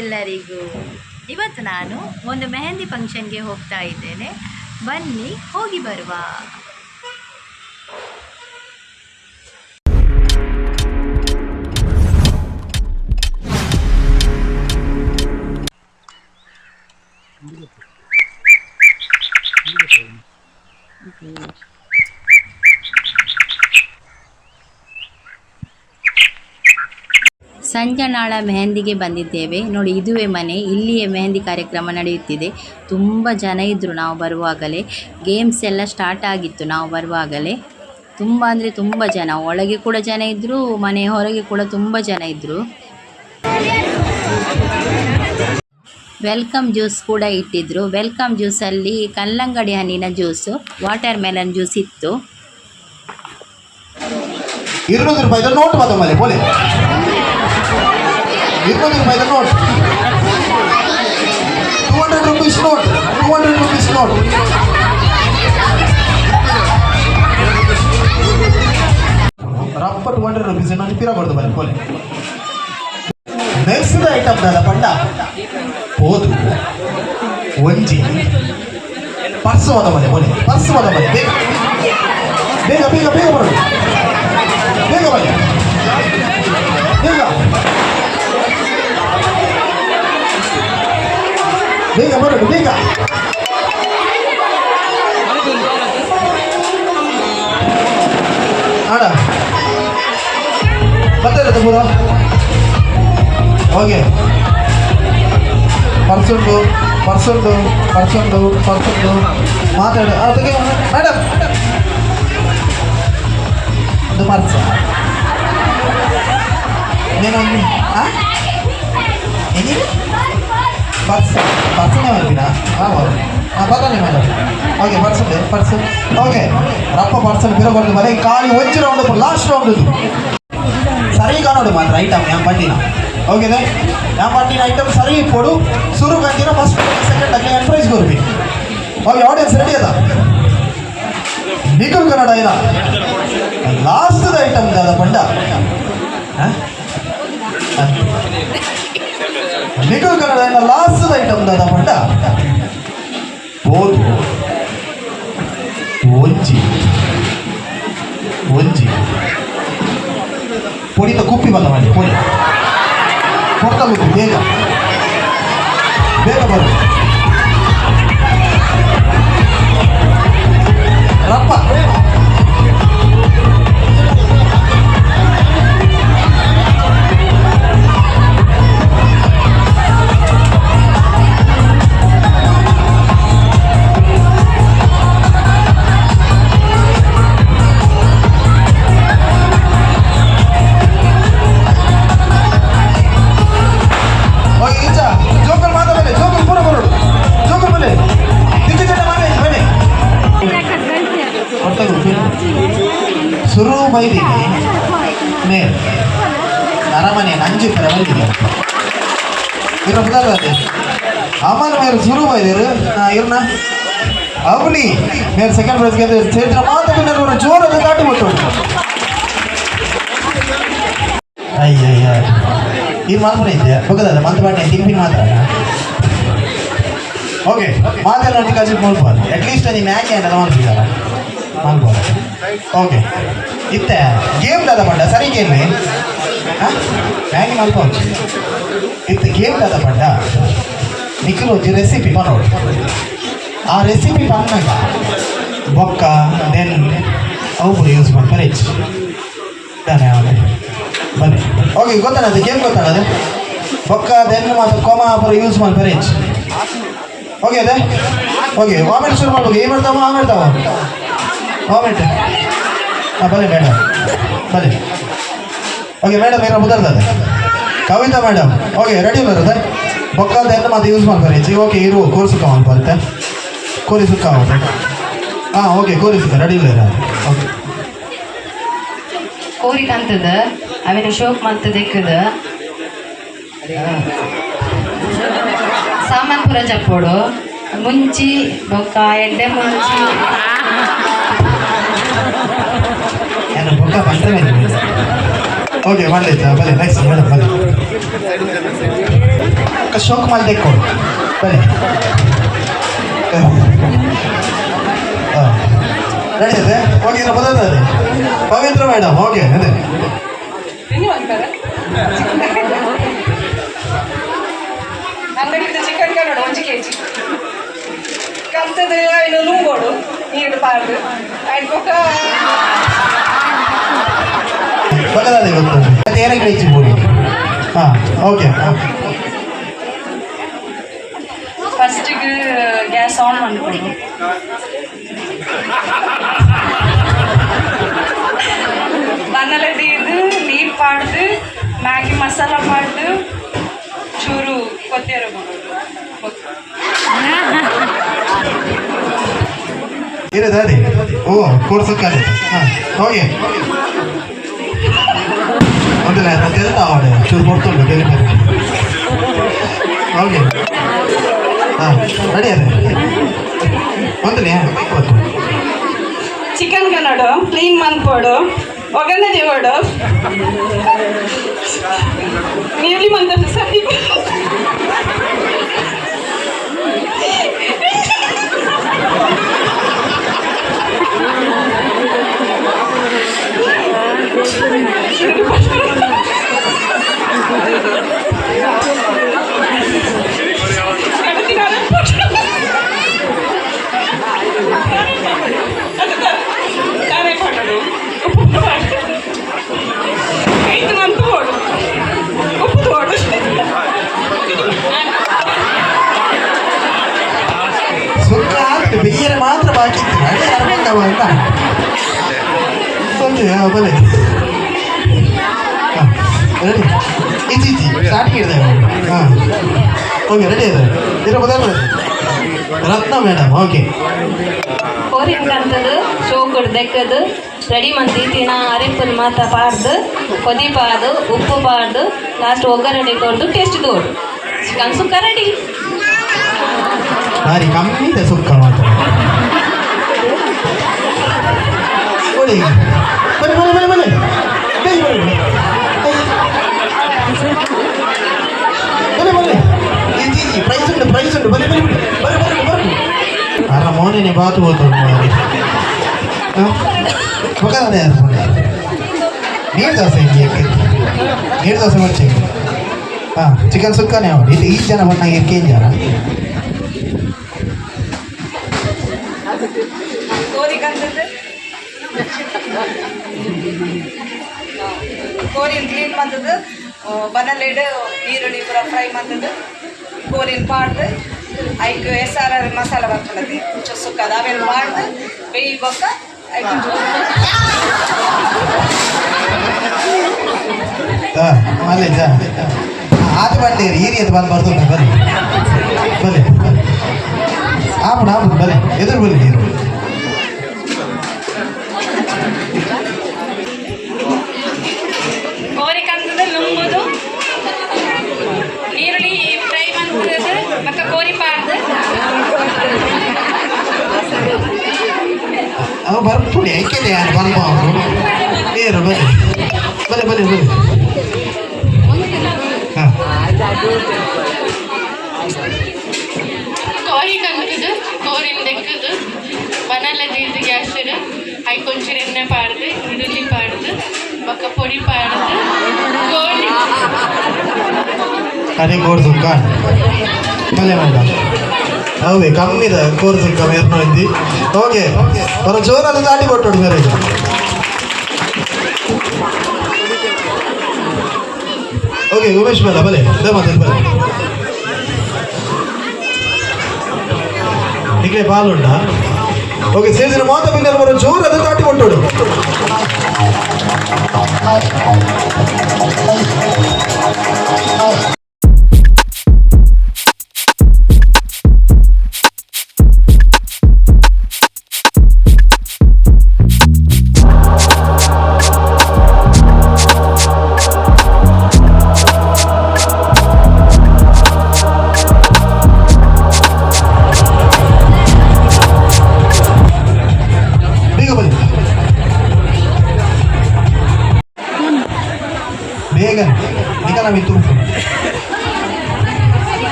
ಎಲ್ಲರಿಗೂ. ಇವತ್ತು ನಾನು ಒಂದು ಮೆಹಂದಿ ಫಂಕ್ಷನ್ಗೆ ಹೋಗ್ತಾ ಇದ್ದೇನೆ. ಬನ್ನಿ ಹೋಗಿ ಬರುವ. ಸಂಜನಾಳ ಮೆಹಂದಿಗೆ ಬಂದಿದ್ದೇವೆ. ನೋಡಿ, ಇದುವೇ ಮನೆ. ಇಲ್ಲಿಯೇ ಮೆಹಂದಿ ಕಾರ್ಯಕ್ರಮ ನಡೆಯುತ್ತಿದೆ. ತುಂಬ ಜನ ಇದ್ದರು ನಾವು ಬರುವಾಗಲೇ. ಗೇಮ್ಸ್ ಎಲ್ಲ ಸ್ಟಾರ್ಟ್ ಆಗಿತ್ತು ನಾವು ಬರುವಾಗಲೇ. ತುಂಬ ಅಂದರೆ ತುಂಬ ಜನ, ಒಳಗೆ ಕೂಡ ಜನ ಇದ್ದರು, ಮನೆ ಹೊರಗೆ ಕೂಡ ತುಂಬ ಜನ ಇದ್ದರು. ವೆಲ್ಕಮ್ ಜ್ಯೂಸ್ ಕೂಡ ಇಟ್ಟಿದ್ದರು. ವೆಲ್ಕಮ್ ಜ್ಯೂಸಲ್ಲಿ ಕಲ್ಲಂಗಡಿ ಹಣ್ಣಿನ ಜ್ಯೂಸು, ವಾಟರ್ ಮೆಲನ್ ಜ್ಯೂಸ್ ಇತ್ತು. 200 ರೂಪಾಯಿದ ನೋಟ್ ಮಾತ್ರ ಮನೆ ಬೋಲೆ 200 ರೂಪಾಯಿದ note 200 rupees note 200 rupees note ರಪ್ಪ 200 rupees ನಾನು ಪಿರಬಾರ್ದು ಮನೆ ಬೋಲೆ. ನೆಕ್ಸ್ಟ್ ಐಟಮ್ ದಾದ ಪಂಡ ಹೋದು ಒಂಜಿ ಪರ್ಸ್ ಹೋದ ಮನೆ ಬೋಲೆ. ಪರ್ಸ್ ಹೋದ ಮನೆ ಬೇಗ ಬೇಗ ಬೇಗ ಬೇಗ ಬರೋದು. ಬೇಗ ಬನ್ನಿ ಬೇಗ ಬೇಗ ಬರೋದು ಬೇಗ. ಆಡ ಬರ್ತಾಯಿರುತ್ತೆ ಪೂರ. ಓಕೆ, ಪರ್ಸುಂಟು ಪರ್ಸುಂಟು ಪರ್ಸುಂಟು ಪರ್ಸುಂಟು ಮಾತಾಡಿ ಅದಕ್ಕೆ ಮೇಡಮ್ ಒಂದು ಪರ್ಸ నేనొంది ఎన్ని పర్సనే పంపినా పర్వాలేదు మేడం. ఓకే పర్స్ ఉంది పర్స్. ఓకే రప్ప పర్సన్ పిరగొడదు మరి ఖాళీ వచ్చి రౌండ్ ఇప్పుడు లాస్ట్ రౌండ్ ಸರಿ ಕಾಣೋದು ಮಾತ್ರ ಐಟಮ್ ಯಾವ ಪಟ್ಟಿನ. ಓಕೆದೆ ಯಾವ ಪಟ್ಟಿನ ಐಟಮ್ ಸರಿ ಇಪ್ಪಡು ಶುರು ಕಂತಿನ ಫಸ್ಟ್ ಸೆಕೆಂಡ್ ಅಕ್ಕೆ ಪ್ರೈಸ್ ಕೊಡ್ಬೇಕು. ಓಕೆ ಆಡಿಯನ್ಸ್ ರೆಡಿ ಅದ ನಿಖಿಲ್ ಕನ್ನಡ ಇಲ್ಲ ಲಾಸ್ಟ್ ಐಟಮ್ ದಾದ ಪಂಡ ನಿಖಿಲ್ ಕನ್ನಡ ಇಲ್ಲ ಲಾಸ್ಟ್ ಐಟಮ್ ದಾದ ಪಂಡ ಓದು ಒಂಜಿ ಒಂಜಿ ಪೊಡಿತ ಕುಪ್ಪಿ ಬಂದ ಮಾಡಿ ಪೊಡಿ ಕೊಡ್ತಾ ಹೋಗಿ ಬೇಗ ಬೇಗ ಬರು ರಪ್ಪ ಶುರು ಬೈದೀನಿ ಮೇಲ್ ಅರಮನೆ ನಂಜು ಥರ ಬೈದೀನಿ ಇರೋ ಬದಲಾದೆ ಅಮ್ಮನ ಮೇಲೆ ಶುರು ಬೈದಿರು ಇವ್ರನ್ನ ಅವನಿ ಮೇಲೆ ಸೆಕೆಂಡ್ ಪ್ರೈಸ್ ಗೆದ್ದು ಚೈತ್ರ ಮಾತ್ರ ಜೋರಾದ ದಾಟಿ ಬಿಟ್ಟು ಅಯ್ಯಯ್ಯ ಈ ಮಾತ್ರ ಇದೆಯಾ ಹೋಗದ ಮಂತ್ ಬಾಟೆ ತಿಂಪಿನ ಮಾತ್ರ. ಓಕೆ ಮಾತೆಲ್ಲ ನೋಡಿ ಕಾಜಿ ಮಾಡ್ಬೋದು ಅಟ್ಲೀಸ್ಟ್ ನೀವು ಯಾಕೆ ಏನೆಲ್ಲ ಮಾಡ್ತಿದ್ದಾರ ಮಾಡ್ಬೋದು. ಓಕೆ ಇತ್ತೆ ಗೇಮ್ ದಾದ ಪಂಡ ಸರಿ ಗೇಮ್ ಮ್ಯಾಗಿ ಮಾಡ್ಬೋದು ಇತ್ತು ಗೇಮ್ ದಾದ ಪಂಡ ನಿಖಿಲ್ ಒಂದು ರೆಸಿಪಿ ಮಾಡೋದು. ಆ ರೆಸಿಪಿ ಬಂದಾಗ ಬೊಕ್ಕ ದೆನ್ ಅವು ಯೂಸ್ ಮಾಡ್ತಾರೆ ಬನ್ನಿ. ಓಕೆ ಗೊತ್ತಾಗತ್ತೆ ಗೇಮ್ ಗೊತ್ತಾಗದೆ ಬೊಕ್ಕ ದೆನ್ ಮತ್ತು ಕೊಮ ಅಪರ ಯೂಸ್ ಮಾಡ್ತಾರೆ. ಓಕೆ ಅದೇ ಓಕೆ ವಾಮಿಟ್ ಶುರು ಮಾಡ್ಬೇಕು. ಏನು ಮಾಡ್ತಾವ ಮಾಡ್ತಾವ ವಾಮಿಟ್ ಬನ್ನಿ ಮೇಡಮ್ ಬನ್ನಿ. ಓಕೆ ಮೇಡಮ್ ಏನೋ ಮುದರ್ತದೆ ಕವಿತಾ ಮೇಡಮ್. ಓಕೆ ರೆಡಿ ಬರುತ್ತೆ ಬೊಕ್ಕದ ಎಲ್ಲ ಮತ್ತೆ ಯೂಸ್ ಮಾಡ್ತಾರೆ. ಓಕೆ ಇರು ಕೋರಿ ಸುಕ್ಕ ಬರುತ್ತೆ ಕೋರಿ ಸುಕ್ಕ ಆಗುತ್ತೆ. ಹಾಂ ಓಕೆ ಕೋರಿ ಸುಕ್ಕ ರೆಡಿ ಇಲ್ಲ. ಓಕೆ ಕೋರಿ ಕಂತದ ಅವೇನು ಶೋಕ್ ಮಂತದ ಇಕ್ಕದ ಸಾಮಾನ್ ಪುರ ಚಪ್ಪೋಡು ಮುಂಚಿ ಬೊಕ್ಕ ಎಡ್ಡೆ ಮುಂಚಿ ಬೊಕ್ಕ ಬಂದ್ರೆ ಓಕೆ ಮಾಡಲಿಲ್ಲ ಬಲೆ ನೆಕ್ಸ್ಟ್ ಮೇಡಮ್ ಬಲೆ ಶೋಕ್ ಮಾಡಿ ತೆಕ್ಕೊಂಡು ಬಲೆ ರೆಡಿ ಇದೆ ಓಕೆ ಇನ್ನು ಬದಲಾದೆ ಪವಿತ್ರ ಮೇಡಮ್ ಓಕೆ ಅದೇ ಅಂಗಡಿಯಿಂದ ಚಿಕನ್ ಕನ್ನಡ 1 kg ಕಂತದ ಇನ್ನು ನುಂಗೋಡು ನೀರು ಪಾರ್ದು ಆಯ್ತು ಪಕ್ಕ ಬದಲಾದೆ ಗೊತ್ತು ಮತ್ತೆ ಏನಕ್ಕೆ ಹೆಚ್ಚಿ ಬೋಡಿ ಹಾಂ ಓಕೆ ಫಸ್ಟಿಗೆ ಗ್ಯಾಸ್ ಆನ್ ಮಾಡ್ಕೊಂಡು ಮಣ್ಣಲ್ಲಿ ನೀರು ಪಾಡ್ದು ಮ್ಯಾಗಿ ಮಸಾಲ ಪಾಡ್ದು ಚೂರು ಕೊತ್ತಂಬರಿ ಮಾಡೋದು ಇರೋದು ಅದೇ ಓ ಕೋರ್ಸಕ್ಕದೆ ಹಾಂ ಓಕೆ ಒಂದಿಲ್ಲ ತೆಲ್ತ ಅವಡೆ ಚೂರು ಕೊಡ್ತುಂಟು ಬೆಲೆ ಮೇಲೆ ಓಕೆ ಹಾಂ ರೆಡಿ ಅದೇ ಒಂದಿಲ್ಲ ಗೊತ್ತು ಚಿಕನ್ ಕನ್ನಡ ಕ್ಲೀನ್ ಮಾಡ್ಕೊಡು ಒಗ್ಗರಣೆ ದೇವಡು ನೀರ್ಲಿ ಮಂದ ಸರಿ ಸುಕ್ಕ ಆಗ್ತದೆ ಬೇರೆ ಮಾತ್ರ ಬಾಕಿ ಇತ್ತು ಅದೇ ಅರ್ಮಂಡವ ಅಂತ ಓಕೆ ಬಲೆ ಹಾಂ ರೆಡಿ ಇತ್ತೀಚಿ ಸ್ಟಾರ್ಟಿಂಗ್ ಇರ್ತೇವೆ ಹಾಂ ಓಕೆ ರೆಡಿ ಇದೆ ಇರೋ ಬದಲು ರತ್ನ ಮೇಡಮ್ ಓಕೆ ಕೋರಿಕಂತದ್ದು ಶೋಕುಡು ದೆಕ್ಕದು ರೆಡಿ ಮಂದಿ ತಿನ ಅರೆಪ್ಪನ ಮಾತ ಪಾಡ್ದು ಕೊದಿ ಪಾಡ್ದು ಉಪ್ಪು ಪಾಡ್ದು ಲಾಸ್ಟ್ ಒಗ್ಗರಣೆ ಕೊಡ್ದು ಟೇಸ್ಟ್ ತೋಡು ಚಿಕನ್ ಸುಕ್ಕ ರೆಡಿ ಭಾರಿ ಕಮ್ಮಿ ಇದೆ ಸುಕ್ಕ ಮಾತ್ರ ನೋಡಿ ಬನ್ನಿ ಬನ್ನಿ ಬನ್ನಿ ಬನ್ನಿ ಬೇಗ ಬನ್ನಿ ಬನ್ನಿ ಬನ್ನಿ ಇತ್ತೀಚಿ ಪ್ರೈಸ್ ಉಂಟು ಬನ್ನಿ ಬನ್ನಿ ಬರ್ರಿ ಬರ್ರಿ ಬರ್ರಿ ಅರ ಮೋನೇನೆ ಬಾತು ಹೋತು ಮಗನೇ ನೀರು ದೋಸೆ ನೀರು ದೋಸೆ ಮಾಡ್ತೀವಿ ಹಾಂ ಚಿಕನ್ ಸುಕ್ಕನೇ ಅವಳು ಇದು ಈ ಜನ ಬಂದಾಗ ಇರ್ಕೇನು ಜನ ಕೋರಿನ ಕ್ಲೀನ್ ಮಾಡ್ತದ್ದು ಬನಲ್ಲಿಡು ಈರುಳ್ಳಿ ಪೂರ ಫ್ರೈ ಮಾಡ್ತದ್ದು ಕೋರಿನ ಪಾಡ್ದು ಐಕ್ ಎಸ್ಸಾರ ಮಸಾಲ ಬರ್ಕೊಳ್ಳೋದು ಸುಕ್ಕದ ಅವೆಲ್ಲ ಮಾಡ್ದು ಬೇಯ್ಬೇಕ ಹಾಂ ಮನೆ ಜಾ ಆತು ಮಾಡ್ತೀರಿ ಹಿರಿಯದು ಬಂದು ಬರ್ತದೆ ಬನ್ನಿ ಬನ್ನಿ ಆಪುಣ ಆಪುಣ ಬನ್ನಿ ಎದುರು ಬನ್ನಿ ನೀರು ಕೋರಿಕಂತದ್ದು ನುಂಗುದು ಈರುಳ್ಳಿ ಫ್ರೈ ಮಾಡ್ತದ್ದು ಮತ್ತೆ ಕೋರಿ ಪಾಡ್ದು ಅವು ಬರ್ಪುಡಿ ಐಕ್ಯದೆ ಯಾರು ಬಂದು ನೀರು ಬನ್ನಿ ಬನ್ನಿ ಬನ್ನಿ ಬನ್ನಿ ಹಾಂ ಕೋರಿ ಕಂತದ್ದು ಕೋರಿನ ದೆಕ್ಕದು ಬನಲ್ಲ ದೀದು ಗ್ಯಾಸ್ ಐ ಕೊಂಚೂರು ಎಣ್ಣೆ ಪಾಡ್ದು ಈರುಳ್ಳಿ ಪಾಡ್ದು ಬೊಕ್ಕ ಪೊಡಿ ಪಾಡ್ದು ಕೋಳಿ ಅದೇ ಕೋರ್ಸುಕ್ಕ ಬಲೆ ಮೇಡಮ್ ಹೌದು ಕಮ್ಮಿದ ಕೋರ್ಸುಕ್ಕ ಮೇರ್ನೋ ಇದ್ದಿ ಓಕೆ ಬರೋ ಜೋರಾದ ದಾಟಿ ಕೊಟ್ಟೋಡು ಬೇರೆ ಓಕೆ ಉಮೇಶ್ ಬೇಡ ಬಲೆ ಮತ್ತೆ ಬಲೆ ನಿಮಗೆ ಪಾಲುಂಡ ಓಕೆ ಸೇರಿಸಿನ ಮಾತ ಪಿಲ್ಲರ್ ಬರೋ ಜೋರಾದ ದಾಟಿ ಕೊಟ್ಟೋಡು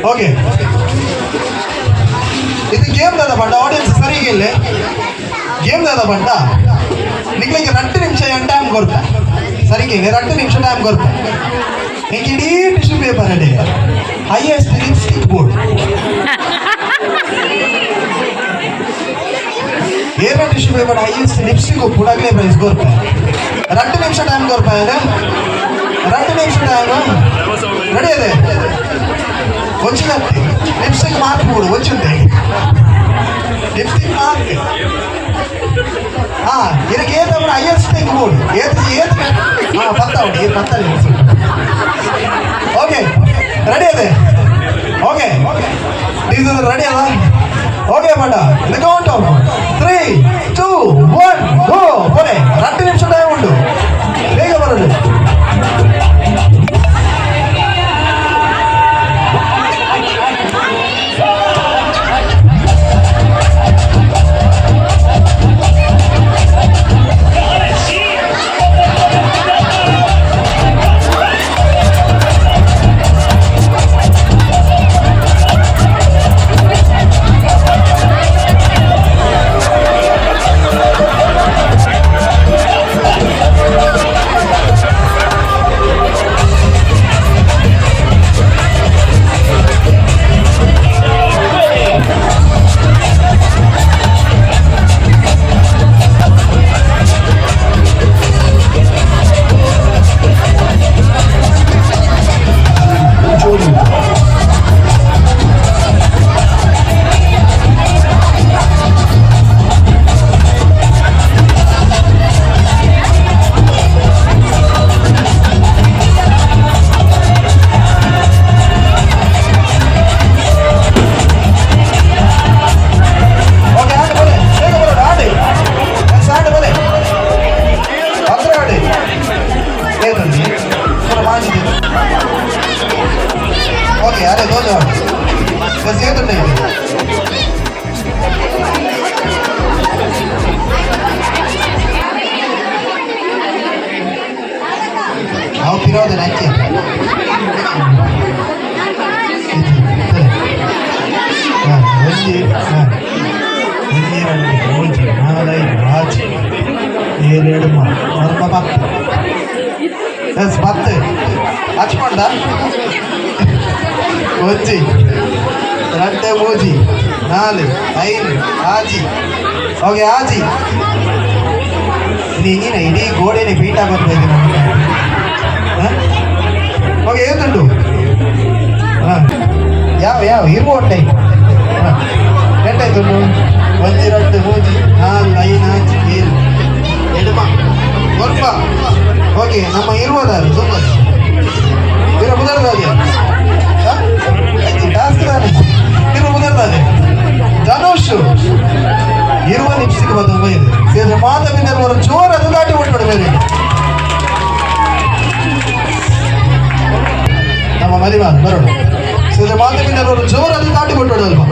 ಓಕೆ ಇದು ಗೇಮ್ ದಾದ ಪಂಡ ಆಡಿಯನ್ಸ್ ಸರಿಗೆ ಇಲ್ಲಿ ಗೇಮ್ ದಾದ ಪಂಡ ನಿಕ್ಲಿಗೆ 2 ನಿಮಿಷ ಟೈಮ್ ಕೊಡ್ತಾ ಸರಿಗೆ 2 ನಿಮಿಷ ಟೈಮ್ ಕೊಡ್ತಾ ನಿಂಗೆ ಇಡೀ ಟಿಶ್ಯೂ ಪೇಪರ್ ಅಡಿ ಹೈಯೆಸ್ಟ್ ಲಿಪ್ಸ್ಟಿಕ್ ಬೋರ್ಡ್ ಏನ ಟಿಶ್ಯೂ ಪೇಪರ್ ಹೈಯೆಸ್ಟ್ ಲಿಪ್ಸ್ಟಿಕ್ ಬುಡಾಗಲೇ ಪ್ರೈಸ್ ಕೊಡ್ತಾ 2 ನಿಮಿಷ ಟೈಮ್ ಕೊಡ್ತಾ 2 ನಿಮಿಷ ಟೈಮ್ ರೆಡಿ ಅದೇ వచ్చినట్టు లిప్స్టిక్ మార్క్ కూడా వచ్చింది లిప్స్టిక్ మార్క్ ಇದಕ್ಕೆ ಏತಂದ್ರೆ ಹೈಯೆಸ್ಟ್ ಬೋರ್ಡ್ ಏತ್ ಬರ್ತಾವೆ ಏನು ಬರ್ತಾರೆ ಓಕೆ ರೆಡಿ ಅದೇ ಓಕೆ ಇದು ರೆಡಿ ಅದ ಓಕೆ ಬೇಡ ಇದು ಕೌಂಟ್ 3 2 1 ಗೋ ಬೋಲೆ 2 ನಿಮಿಷ ಟೈಮ್ ಉಂಟು ಬೇಗ ಬರೋದು ಓಕೆ ಅರೆ ದೋಜ ಬಸ್ ಏತುಂಡೆ ನಾವು ತಿರೋದೆ ನಚ್ಚೆ ಒಂಜಿ ಒಂಜಿ 2 3 4 5 7 8 9 10 ಎಸ್ 10 ಹಚ್ಕೊಂಡ ಒಂಜಿ 2 3 4 5 ಆಜಿ ಓಕೆ ಆಜಿ ನೀಗಿನ ಇಡೀ ಗೋಡೆನೆ ಬೀಟ ಬರ್ಬೇಕು ನಮಗೆ ಓಕೆ ಏತುಂಟು ಯಾವ ಇರುವ ಟೈಪ್ ಎಂಟಾಯ್ತುಂಟು 1 2 3 4 5 6 7 ಎಡಮ ಸ್ವಲ್ಪ ಓಕೆ ನಮ್ಮ ಇರುವುದಾರು ತುಂಬ ಇರ ಮುದರ್ದಾದೆ ಟಾಸ್ಕ್ ತಾನೆ ಇರುವ ಮುದರ್ದಾದೆ ಧನುಷ್ ಇರುವ ಲಿಪ್ಸ್ಟಿಕ್ ಬಂದು ಬೈದು ಸೇದ್ರೆ ಮಾಧವಿನವರು ಜೋರು ಅದು ದಾಟಿ ಬಿಟ್ಬಿಡು ಬೇರೆ ನಮ್ಮ ಮದುವೆ ಬರೋಣ ಸೇದ್ರೆ ಮಾಧವಿನವರು ಜೋರು ಅದು ದಾಟಿ ಬಿಟ್ಬಿಡು ಅಲ್ವಾ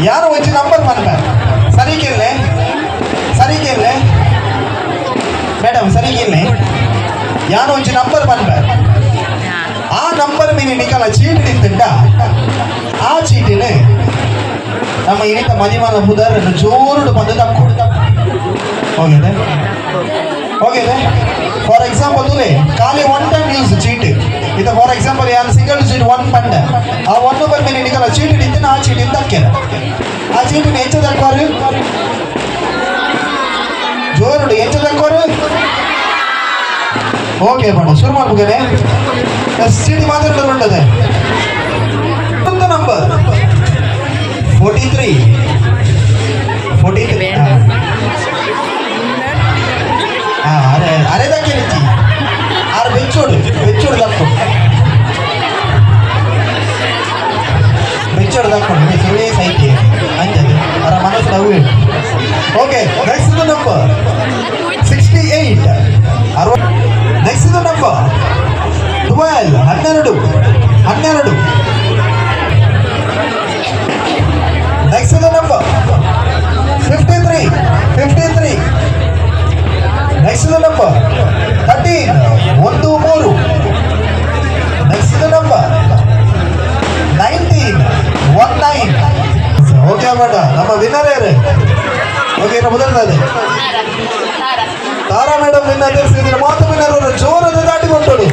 ಯಾರು వచ్చి ನಂಬರ್ ಮಾಡ್ತಾರೆ ಸರಿಗೆಲ್ಲೇ ಮೇಡಮ್ ಸರಿಗೆಲ್ಲೇ ಯಾರು వచ్చి ನಂಬರ್ ಮಾಡ್ತಾರೆ ಆ ನಂಬರ್ ಮೇಲೆ ನಿಕಲ ಚೀಟಿ ಇತ್ತುಂಟ ಆ ಚೀಟಿನೇ ನಮ್ಮ ಇನಿತ ಮದಿಮಲ ಮುದರನ್ನು ಜೋರುಡು ಬಂದು ತಕ್ಕೊಡು ಹೋಗಿದೆ ಫಾರ್ ಎಕ್ಸಾಂಪಲ್ ತುಲೆ ಖಾಲಿ 1 ಟೈಮ್ ಯೂಸ್ ಚೀಟಿ ಇದು ಫಾರ್ ಎಕ್ಸಾಂಪಲ್ ಯಾರು ಸಿಂಗಲ್ ಚೀಟಿ 1 ಪಂಡ ಆ 1 ಬಂದ ಮೇಲೆ ನಿಕಲ ಚೀಟಿ ಇತ್ತು ಆ ಚೀಟಿ ತಕ್ಕೆನ ಆ ಚೀಟಿನ ಹೆಚ್ಚು ತಕ್ಕೋರು ಜೋರುಡು ಹೆಚ್ಚು ತಕ್ಕೋರು ಓಕೆ ಬೇಡ ಶುರು ಮಾಡ್ಬೇಕೇನೆ ಚೀಟಿ ಮಾತ್ರ ಉಂಟದೆ ನಂಬರ್ 43 ಅರೆ ದಕ್ಕೆ ನಿಚ್ಚಿ ಆರು ಬೆಚ್ಚೋಡು ದಕ್ಕೊಂಡು ಸುಳ್ಳೆ ಸೈಟಿ ಅಂಜದು ಅವರ ಮನಸ್ಸು ನವ್ವು okay next number 68 next number 12 next number 53 ಏನ ಮೊದಲನೇದು ತಾರಾ ಮೇಡಮ್ ನಿನ್ನ ತಿಳಿಸಿದ್ರೆ ಮಾತು ವಿನ್ನರ್ ಜೋರದ ದಾಟಿ ಕೊಟ್ಟೋಡಿ.